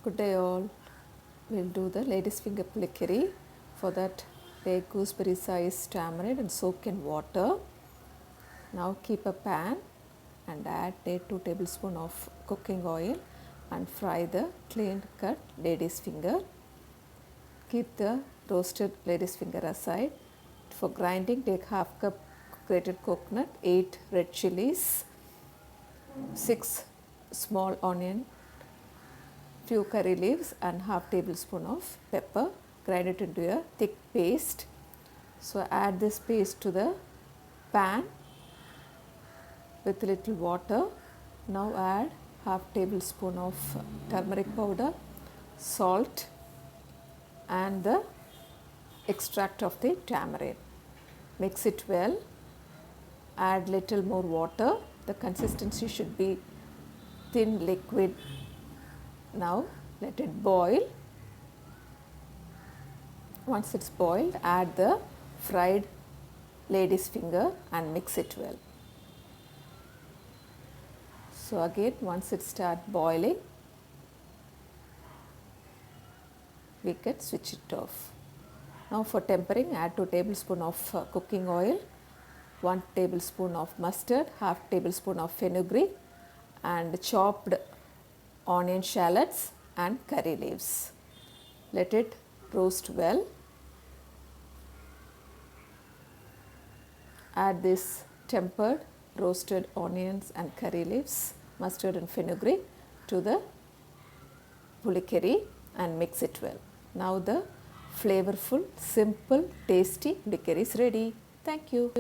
Good day all. We'll do the lady's finger pulikari. For that, take gooseberry size tamarind and soak in water. Now keep a pan and add 2 tablespoons of cooking oil and fry the cleaned cut lady's finger. Keep the roasted lady's finger aside. For grinding, take half cup grated coconut, 8 red chilies, 6 small onion, few curry leaves and half tablespoon of pepper. Grind it into a thick paste. So add this paste to the pan with little water. Now add half tablespoon of turmeric powder, salt and the extract of the tamarind. Mix it well. Add little more water. The consistency should be thin liquid. Now let it boil. Once it's boiled, add the fried lady's finger and mix it well. So again, once it starts boiling, we can switch it off. Now for tempering, add 2 tablespoons of cooking oil, 1 tablespoon of mustard, half tablespoon of fenugreek and chopped onion shallots and curry leaves. Let it roast well. Add this tempered roasted onions and curry leaves, mustard and fenugreek to the pulikari and mix it well. Now the flavorful, simple, tasty pulikari is ready. Thank you.